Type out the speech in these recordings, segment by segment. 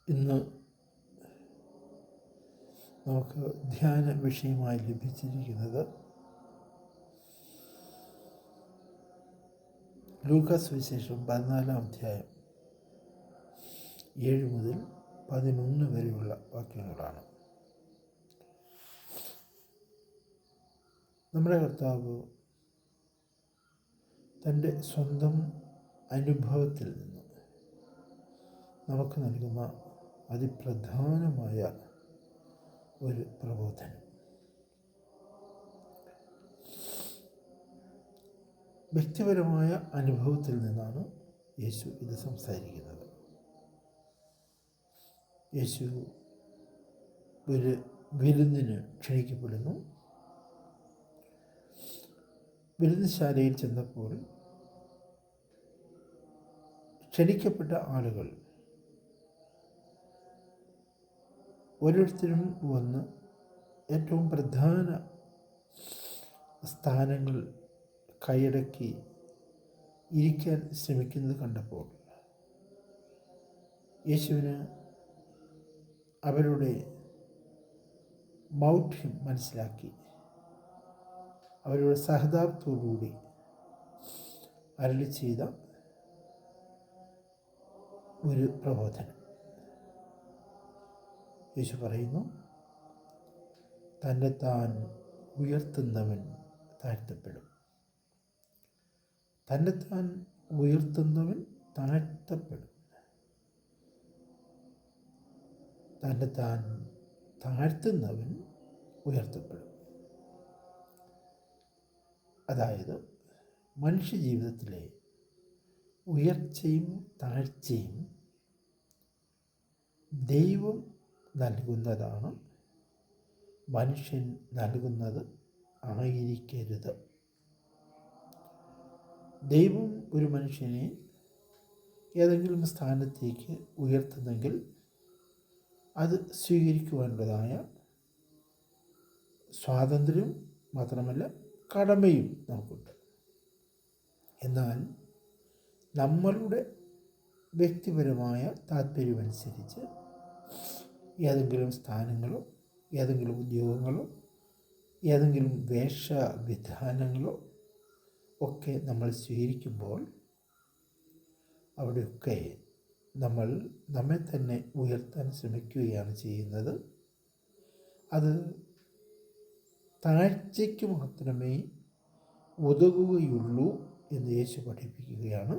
ഇന്ന് നമുക്ക് ധ്യാന വിഷയമായി ലഭിച്ചിരിക്കുന്നത് ലൂക്കാസ് സുവിശേഷം 14-ാം അധ്യായം 7 മുതൽ 11 വരെയുള്ള വാക്യങ്ങളാണ്. നമ്മുടെ കർത്താവ് തൻ്റെ സ്വന്തം അനുഭവത്തിൽ നിന്ന് നമുക്ക് നൽകുന്ന അതിപ്രധാനമായ ഒരു പ്രബോധനം. വ്യക്തിപരമായ അനുഭവത്തിൽ നിന്നാണ് യേശു ഇത് സംസാരിക്കുന്നത്. യേശു ഒരു വിരുന്നിന് ക്ഷണിക്കപ്പെടുന്നു. വിരുന്നുശാലയിൽ ചെന്നപ്പോൾ ക്ഷണിക്കപ്പെട്ട ആളുകൾ ഓരോരുത്തരും വന്ന് ഏറ്റവും പ്രധാന സ്ഥാനങ്ങൾ കൈയടക്കി ഇരിക്കാൻ ശ്രമിക്കുന്നത് കണ്ടപ്പോൾ യേശുവിന് അവരുടെ മൗഢ്യം മനസ്സിലാക്കി അവരുടെ സഹതാപത്തോടുകൂടി അരുളി ചെയ്ത ഒരു പ്രബോധനം. യേശു പറയുന്നു, തന്നെത്താൻ ഉയർത്തുന്നവൻ താഴ്ത്തപ്പെടും. തന്നെത്താൻ ഉയർത്തുന്നവൻ താഴ്ത്തപ്പെടും. തന്നെത്താൻ താഴ്ത്തുന്നവൻ ഉയർത്തപ്പെടും. അതായത് മനുഷ്യജീവിതത്തിലെ ഉയർച്ചയും താഴ്ചയും ദൈവം നൽകുന്നതാണ്, മനുഷ്യൻ നൽകുന്നത് ആയിരിക്കരുത്. ദൈവം ഒരു മനുഷ്യനെ ഏതെങ്കിലും സ്ഥാനത്തേക്ക് ഉയർത്തുന്നെങ്കിൽ അത് സ്വീകരിക്കുവാനുള്ളതായ സ്വാതന്ത്ര്യം മാത്രമല്ല കടമയും നമുക്കുണ്ട്. എന്നാൽ നമ്മളുടെ വ്യക്തിപരമായ താല്പര്യമനുസരിച്ച് ഏതെങ്കിലും സ്ഥാനങ്ങളോ ഏതെങ്കിലും ഉദ്യോഗങ്ങളോ ഏതെങ്കിലും വേഷവിധാനങ്ങളോ ഒക്കെ നമ്മൾ സ്വീകരിക്കുമ്പോൾ അവിടെയൊക്കെ നമ്മൾ നമ്മെ തന്നെ ഉയർത്താൻ ശ്രമിക്കുകയാണ് ചെയ്യുന്നത്. അത് താഴ്ചയ്ക്ക് മാത്രമേ ഉതകുകയുള്ളൂ എന്ന് യേശു പഠിപ്പിക്കുകയാണ്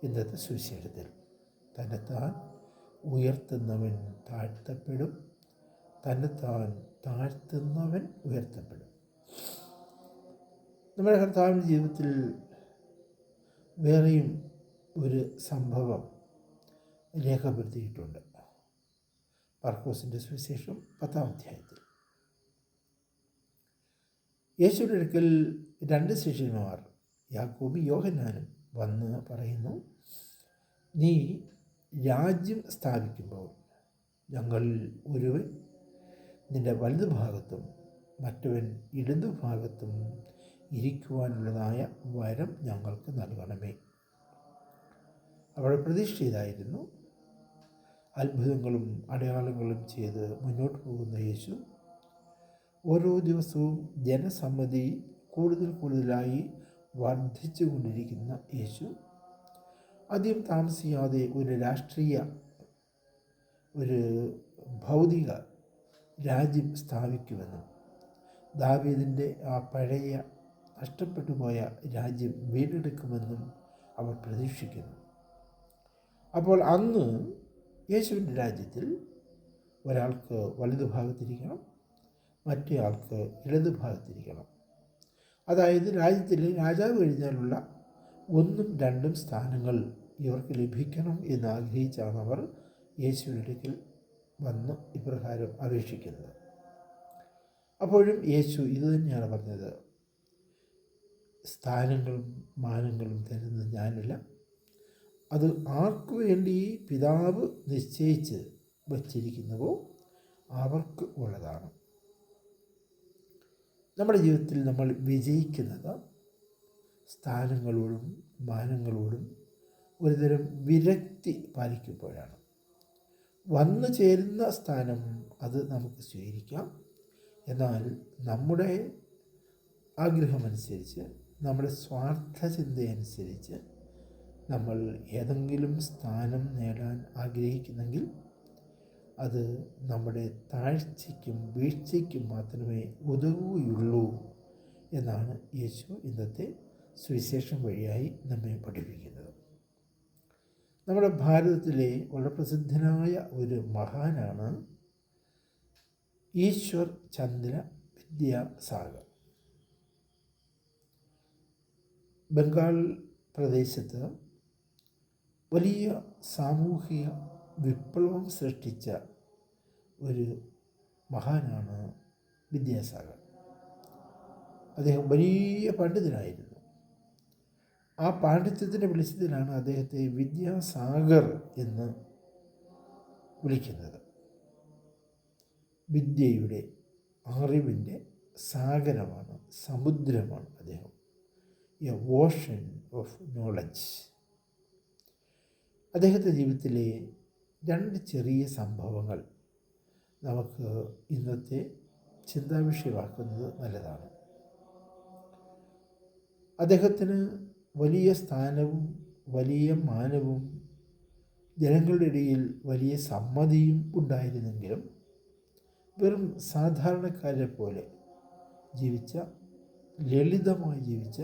ഇന്നത്തെ സുവിശേഷത്തിൽ. തന്നെത്താൻ ഉയർത്തുന്നവൻ താഴ്ത്തപ്പെടും, തന്നെത്താൻ താഴ്ത്തുന്നവൻ ഉയർത്തപ്പെടും. നമ്മുടെ കർത്താവിൻ്റെ ജീവിതത്തിൽ വേറെയും ഒരു സംഭവം രേഖപ്പെടുത്തിയിട്ടുണ്ട്. മർക്കോസിൻ്റെ സുവിശേഷം 10-ാം അധ്യായത്തിൽ യേശുവിൻ്റെ അടുക്കൽ 2 ശിഷ്യന്മാർ യാക്കോബും യോഹന്നാനും വന്ന് പറയുന്നു, നീ രാജ്യം സ്ഥാപിക്കുമ്പോൾ ഞങ്ങളിൽ ഒരുവൻ നിൻ്റെ വലതുഭാഗത്തും മറ്റവൻ ഇടതുഭാഗത്തും ഇരിക്കുവാനുള്ളതായ വരം ഞങ്ങൾക്ക് നൽകണമേ. അവിടെ പ്രതീക്ഷ ഇതായിരുന്നു. അത്ഭുതങ്ങളും അടയാളങ്ങളും ചെയ്ത് മുന്നോട്ട് പോകുന്ന യേശു ഓരോ ദിവസവും ജനസമ്മതി കൂടുതലായി വർദ്ധിച്ചു കൊണ്ടിരിക്കുന്ന യേശു അധികം താമസിയാതെ ഒരു രാഷ്ട്രീയ ഒരു ഭൗതിക രാജ്യം സ്ഥാപിക്കുമെന്നും ദാവീദിൻ്റെ ആ പഴയ നഷ്ടപ്പെട്ടു പോയ രാജ്യം വീണ്ടെടുക്കുമെന്നും അവർ പ്രതീക്ഷിക്കുന്നു. അപ്പോൾ അന്ന് യേശുവിൻ്റെ രാജ്യത്തിൽ ഒരാൾക്ക് വലതുഭാഗത്തിരിക്കണം, മറ്റേ ആൾക്ക് ഇടതുഭാഗത്തിരിക്കണം. അതായത് രാജ്യത്തിലെ രാജാവ് കഴിഞ്ഞാലുള്ള 1ഉം 2ഉം സ്ഥാനങ്ങൾ ഇവർക്ക് ലഭിക്കണം എന്ന് ആഗ്രഹിച്ചാണ് അവർ യേശുവിൻ്റെ അടുക്കൽ വന്ന് ഇപ്രകാരം അപേക്ഷിക്കുന്നത്. അപ്പോഴും യേശു ഇത് തന്നെയാണ് പറഞ്ഞത്, സ്ഥാനങ്ങളും മാനങ്ങളും തരുന്നത് ഞാനല്ല, അത് ആർക്കു വേണ്ടി പിതാവ് നിശ്ചയിച്ച് വച്ചിരിക്കുന്നുവോ അവർക്ക് ഉള്ളതാണ്. നമ്മുടെ ജീവിതത്തിൽ നമ്മൾ വിജയിക്കുന്നത് സ്ഥാനങ്ങളോടും മാനങ്ങളോടും ഒരുതരം വിരക്തി പാലിക്കുമ്പോഴാണ്. വന്നു ചേരുന്ന സ്ഥാനം അത് നമുക്ക് സ്വീകരിക്കാം. എന്നാൽ നമ്മുടെ ആഗ്രഹമനുസരിച്ച്, നമ്മുടെ സ്വാർത്ഥ ചിന്തയനുസരിച്ച് നമ്മൾ ഏതെങ്കിലും സ്ഥാനം നേടാൻ ആഗ്രഹിക്കുന്നെങ്കിൽ അത് നമ്മുടെ താഴ്ചയ്ക്കും വീഴ്ചയ്ക്കും മാത്രമേ ഉതകുകയുള്ളൂ എന്നാണ് യേശു ഇന്നത്തെ സുവിശേഷം വഴിയായി നമ്മെ പഠിപ്പിക്കുന്നത്. നമ്മുടെ ഭാരതത്തിലെ വളരെ പ്രസിദ്ധനായ ഒരു മഹാനാണ് ഈശ്വർ ചന്ദ്ര വിദ്യാസാഗർ. ബംഗാൾ പ്രദേശത്ത് വലിയ സാമൂഹിക വിപ്ലവം സൃഷ്ടിച്ച ഒരു മഹാനാണ് വിദ്യാസാഗർ. അദ്ദേഹം വലിയ പണ്ഡിതനായിരുന്നു. ആ പാണ്ഡിത്യത്തിൻ്റെ വെളിച്ചത്തിലാണ് അദ്ദേഹത്തെ വിദ്യാസാഗർ എന്ന് വിളിക്കുന്നത്. വിദ്യയുടെ, അറിവിൻ്റെ സാഗരമാണ്, സമുദ്രമാണ് അദ്ദേഹം. A Ocean of knowledge. അദ്ദേഹത്തിൻ്റെ ജീവിതത്തിലെ 2 ചെറിയ സംഭവങ്ങൾ നമുക്ക് ഇന്നത്തെ ചിന്താവിഷയമാക്കുന്നത് നല്ലതാണ്. അദ്ദേഹത്തിന് വലിയ സ്ഥാനവും വലിയ മാനവും ജനങ്ങളുടെ ഇടയിൽ വലിയ സമ്മതിയും ഉണ്ടായിരുന്നെങ്കിലും വെറും സാധാരണക്കാരെ പോലെ ജീവിച്ച, ലളിതമായി ജീവിച്ച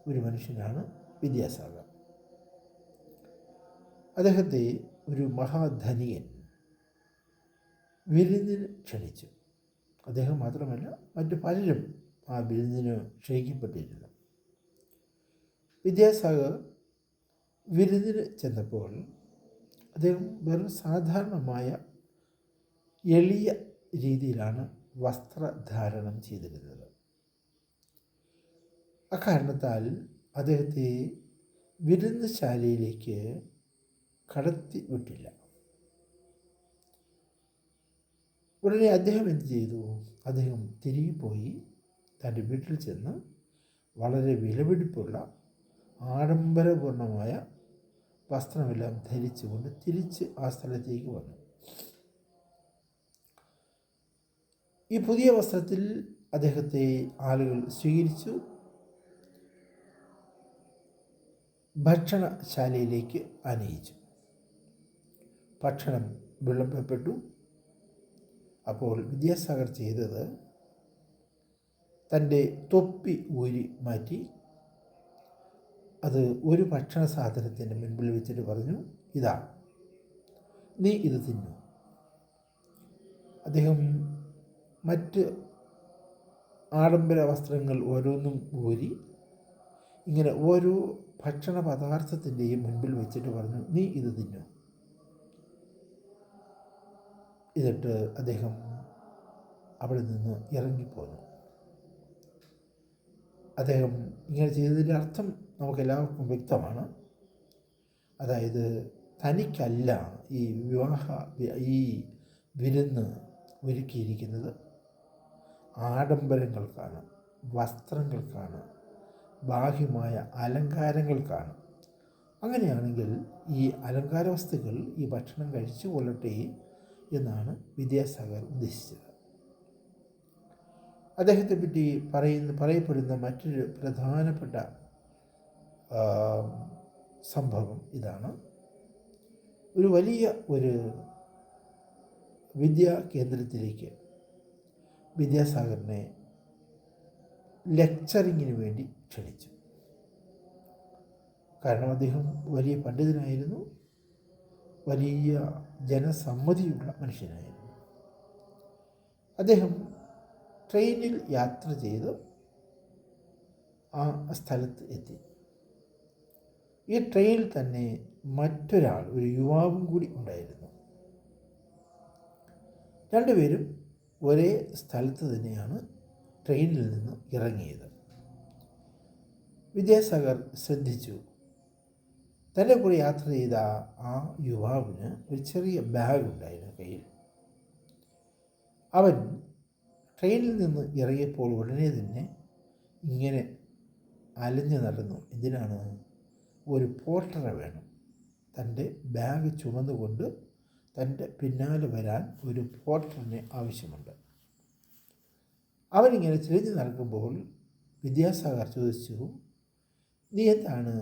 ഒരു മനുഷ്യനാണ് വിദ്യാസാഗർ. അദ്ദേഹത്തെ ഒരു മഹാധനികൻ വിരുന്നിന് ക്ഷണിച്ചു. അദ്ദേഹം മാത്രമല്ല, മറ്റു പലരും ആ വിരുന്നിന് ക്ഷണിക്കപ്പെട്ടിരുന്നു. വിദ്യാസാഗർ വിരുന്നിന് ചെന്നപ്പോൾ അദ്ദേഹം വെറും സാധാരണമായ എളിയ രീതിയിലാണ് വസ്ത്രധാരണം ചെയ്തിരുന്നത്. അക്കാരണത്താൽ അദ്ദേഹത്തെ വിരുന്നുശാലയിലേക്ക് കടത്തി വിട്ടില്ല. ഉടനെ അദ്ദേഹം എന്ത് ചെയ്തു? അദ്ദേഹം തിരികെ പോയി തൻ്റെ വീട്ടിൽ ചെന്ന് വളരെ വിലപിടിപ്പുള്ള ആഡംബരപൂർണമായ വസ്ത്രമെല്ലാം ധരിച്ചുകൊണ്ട് തിരിച്ച് ആ സ്ഥലത്തേക്ക് വന്നു. ഈ പുതിയ വസ്ത്രത്തിൽ അദ്ദേഹത്തെ ആളുകൾ സ്വീകരിച്ചു. ഭക്ഷണശാലയിലേക്ക് ആനയിച്ചു. ഭക്ഷണം വിളമ്പപ്പെട്ടു. അപ്പോൾ വിദ്യാസാഗർ ചെയ്തത്, തൻ്റെ തൊപ്പി ഊരി മാറ്റി അത് ഒരു ഭക്ഷണ സാധനത്തിൻ്റെ മുൻപിൽ വെച്ചിട്ട് പറഞ്ഞു, ഇതാ, നീ ഇത് തിന്നു. അദ്ദേഹം മറ്റ് ആഡംബര വസ്ത്രങ്ങൾ ഓരോന്നും ഊരി ഇങ്ങനെ ഓരോ ഭക്ഷണ പദാർത്ഥത്തിൻ്റെയും മുൻപിൽ വെച്ചിട്ട് പറഞ്ഞു, നീ ഇത് തിന്നു. എന്നിട്ട് അദ്ദേഹം അവിടെ നിന്ന് ഇറങ്ങിപ്പോന്നു. അദ്ദേഹം ഇങ്ങനെ ചെയ്തതിൻ്റെ അർത്ഥം നമുക്കെല്ലാവർക്കും വ്യക്തമാണ്. അതായത് തനിക്കല്ല ഈ വിരുന്ന് ഒരുക്കിയിരിക്കുന്നത്, ആഡംബരങ്ങൾക്കാണ്, വസ്ത്രങ്ങൾക്കാണ്, ബാഹ്യമായ അലങ്കാരങ്ങൾക്കാണ്. അങ്ങനെയാണെങ്കിൽ ഈ അലങ്കാര വസ്തുക്കൾ ഈ ഭക്ഷണം കഴിച്ചു കൊള്ളട്ടെ എന്നാണ് വിദ്യാസാഗർ ഉദ്ദേശിച്ചത്. അദ്ദേഹത്തെപ്പറ്റി പറയപ്പെടുന്ന മറ്റൊരു പ്രധാനപ്പെട്ട സംഭവം ഇതാണ്. ഒരു വലിയ വിദ്യാ കേന്ദ്രത്തിലേക്ക് വിദ്യാസാഗറിനെ ലെക്ചറിങ്ങിന് വേണ്ടി ക്ഷണിച്ചു. കാരണം അദ്ദേഹം വലിയ പണ്ഡിതനായിരുന്നു, വലിയ ജനസമ്മതിയുള്ള മനുഷ്യനായിരുന്നു. അദ്ദേഹം ട്രെയിനിൽ യാത്ര ചെയ്ത് ആ സ്ഥലത്ത് എത്തി. ഈ ട്രെയിനിൽ തന്നെ മറ്റൊരാൾ, ഒരു യുവാവും കൂടി ഉണ്ടായിരുന്നു. രണ്ടുപേരും ഒരേ സ്ഥലത്ത് തന്നെയാണ് ട്രെയിനിൽ നിന്ന് ഇറങ്ങിയത്. വിദ്യാസാഗർ ശ്രദ്ധിച്ചു, തൻ്റെ കൂടെ യാത്ര ചെയ്ത ആ യുവാവിന് ഒരു ചെറിയ ബാഗ് ഉണ്ടായിരുന്നു കയ്യിൽ. അവൻ ട്രെയിനിൽ നിന്ന് ഇറങ്ങിയപ്പോൾ ഉടനെ തന്നെ ഇങ്ങനെ അലഞ്ഞു നടന്നു. എന്തിനാണ്? ഒരു പോർട്ടറെ വേണം. തൻ്റെ ബാഗ് ചുമന്നുകൊണ്ട് തൻ്റെ പിന്നാലെ വരാൻ ഒരു പോർട്ടറിനെ ആവശ്യമുണ്ട്. അവനിങ്ങനെ തിരിഞ്ഞു നടക്കുമ്പോൾ വിദ്യാസാഗർ ചോദിച്ചു, നീ എന്താണ്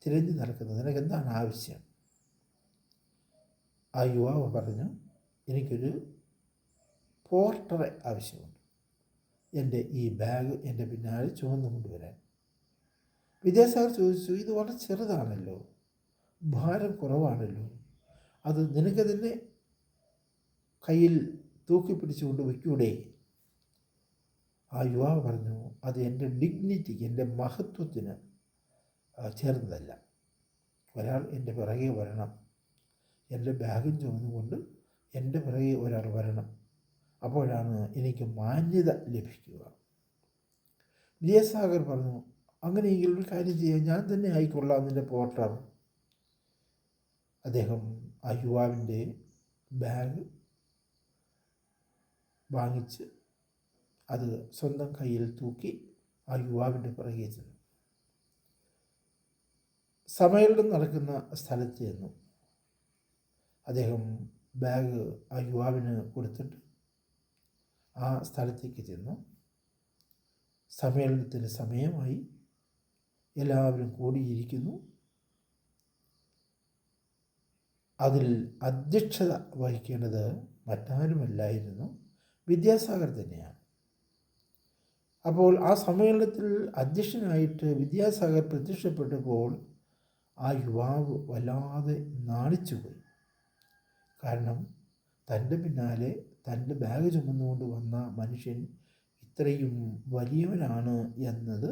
തിരിഞ്ഞു നടക്കുന്നത്? നിനക്ക് എന്താണ് ആവശ്യം? ആ യുവാവ് പറഞ്ഞു, എനിക്കൊരു പോർട്ടറെ ആവശ്യമുണ്ട്. എൻ്റെ ഈ ബാഗ് എൻ്റെ പിന്നാലെ ചുമന്നു കൊണ്ടുവരാൻ. വിദ്യാസാഗർ ചോദിച്ചു, ഇത് വളരെ ചെറുതാണല്ലോ, ഭാരം കുറവാണല്ലോ, അത് നിനക്ക് തന്നെ കയ്യിൽ തൂക്കി പിടിച്ചുകൊണ്ട് വയ്ക്കൂടെ? ആ യുവാവ് പറഞ്ഞു, അത് എൻ്റെ ഡിഗ്നിറ്റിക്ക്, എൻ്റെ മഹത്വത്തിന് ചേർന്നതല്ല. ഒരാൾ എൻ്റെ പിറകെ വരണം, എൻ്റെ ബാഗും ചുമന്നുകൊണ്ട് എൻ്റെ പിറകെ ഒരാൾ വരണം, അപ്പോഴാണ് എനിക്ക് മാന്യത ലഭിക്കുക. വിദ്യാസാഗർ പറഞ്ഞു, അങ്ങനെയെങ്കിൽ ഒരു കാര്യം ചെയ്യാം, ഞാൻ തന്നെ ആയിക്കൊള്ളാം നിൻ്റെ പോർട്ടർ. അദ്ദേഹം ആ യുവാവിൻ്റെ ബാഗ് വാങ്ങിച്ച് അത് സ്വന്തം കയ്യിൽ തൂക്കി ആ യുവാവിൻ്റെ പിറകെ ചെന്നു. സമ്മേളനം നടക്കുന്ന സ്ഥലത്ത് ചെന്നു. അദ്ദേഹം ബാഗ് ആ യുവാവിന് കൊടുത്തിട്ട് ആ സ്ഥലത്തേക്ക് ചെന്നു. സമ്മേളനത്തിന് സമയമായി, എല്ലാവരും കൂടിയിരിക്കുന്നു. അതിൽ അധ്യക്ഷത വഹിക്കേണ്ടത് മറ്റാരുമല്ലായിരുന്നു, വിദ്യാസാഗർ തന്നെയാണ്. അപ്പോൾ ആ സമ്മേളനത്തിൽ അധ്യക്ഷനായിട്ട് വിദ്യാസാഗർ പ്രത്യക്ഷപ്പെട്ടപ്പോൾ ആ യുവാവ് വല്ലാതെ നാണിച്ചുപോയി. കാരണം തൻ്റെ പിന്നാലെ തൻ്റെ ബാഗ് ചുമന്നുകൊണ്ട് വന്ന മനുഷ്യൻ ഇത്രയും വലിയവനാണ് എന്നത്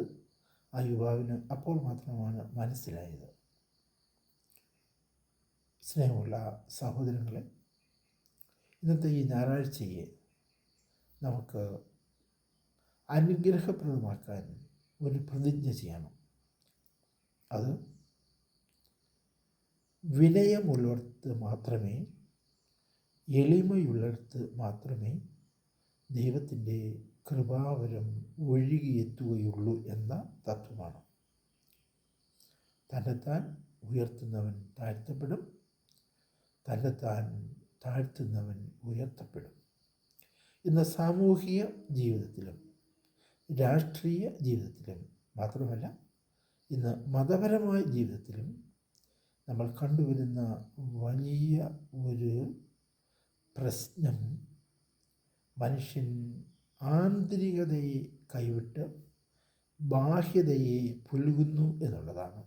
ആ യുവാവിന് അപ്പോൾ മാത്രമാണ് മനസ്സിലായത്. സ്നേഹമുള്ള സഹോദരങ്ങളെ, ഇന്നത്തെ ഈ ഞായറാഴ്ചയെ നമുക്ക് അനുഗ്രഹപ്രദമാക്കാൻ ഒരു പ്രതിജ്ഞ ചെയ്യണം. അത് വിനയമുള്ളിടത്ത് മാത്രമേ, എളിമയുള്ളിടത്ത് മാത്രമേ ദൈവത്തിൻ്റെ കൃപാവരം ഒഴുകിയെത്തുകയുള്ളൂ എന്ന തത്വമാണ്. തന്നെത്താൻ ഉയർത്തുന്നവൻ താഴ്ത്തപ്പെടും, തന്നെത്താൻ താഴ്ത്തുന്നവൻ ഉയർത്തപ്പെടും. ഇന്ന് സാമൂഹിക ജീവിതത്തിലും രാഷ്ട്രീയ ജീവിതത്തിലും മാത്രമല്ല, ഇന്ന് മതപരമായ ജീവിതത്തിലും നമ്മൾ കണ്ടുവരുന്ന വലിയ ഒരു പ്രശ്നം മനുഷ്യൻ ആന്തരികതയെ കൈവിട്ട് ബാഹ്യതയെ പുൽകുന്നു എന്നുള്ളതാണ്.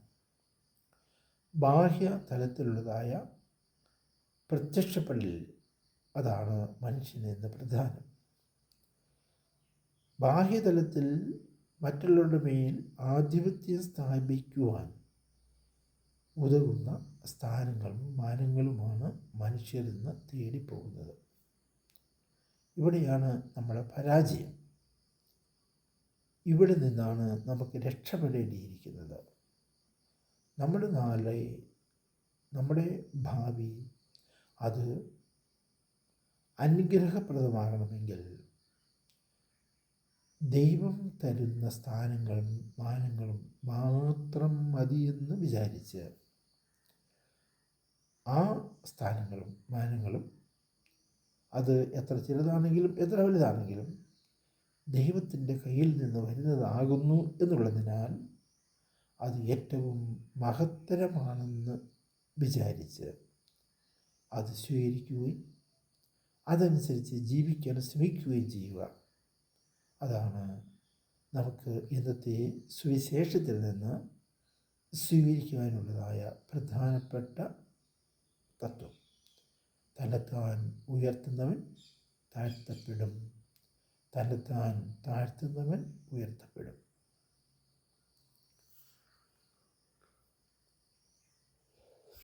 ബാഹ്യ തലത്തിലുള്ളതായ പ്രത്യക്ഷപ്പെടൽ, അതാണ് മനുഷ്യന് ഇന്ന് പ്രധാനം. ബാഹ്യതലത്തിൽ മറ്റുള്ളവരുടെ മേൽ ആധിപത്യം സ്ഥാപിക്കുവാൻ ഉതകുന്ന സ്ഥാനങ്ങളും മാനങ്ങളുമാണ് മനുഷ്യരിന്ന് തേടിപ്പോകുന്നത്. ഇവിടെയാണ് നമ്മളെ പരാജയം. ഇവിടെ നിന്നാണ് നമുക്ക് രക്ഷപ്പെടേണ്ടിയിരിക്കുന്നത്. നമ്മുടെ നാളെ, നമ്മുടെ ഭാവി അത് അനുഗ്രഹപ്രദമാകണമെങ്കിൽ ദൈവം തരുന്ന സ്ഥാനങ്ങളും മാനങ്ങളും മാത്രം മതിയെന്ന് വിചാരിച്ച് ആ സ്ഥാനങ്ങളും മാനങ്ങളും അത് എത്ര ചെറുതാണെങ്കിലും എത്ര വലുതാണെങ്കിലും ദൈവത്തിൻ്റെ കയ്യിൽ നിന്ന് വരുന്നതാകുന്നു എന്നുള്ളതിനാൽ അത് ഏറ്റവും മഹത്തരമാണെന്ന് വിചാരിച്ച് അത് സ്വീകരിക്കുകയും അതനുസരിച്ച് ജീവിക്കാൻ ശ്രമിക്കുകയും ചെയ്യുക. അതാണ് നമുക്ക് ഇന്നത്തെ സുവിശേഷത്തിൽ നിന്ന് സ്വീകരിക്കുവാനുള്ളതായ പ്രധാനപ്പെട്ട തത്വം. തന്നെത്താൻ ഉയർത്തുന്നവൻ താഴ്ത്തപ്പെടും, തന്നെത്താൻ താഴ്ത്തുന്നവൻ ഉയർത്തപ്പെടും.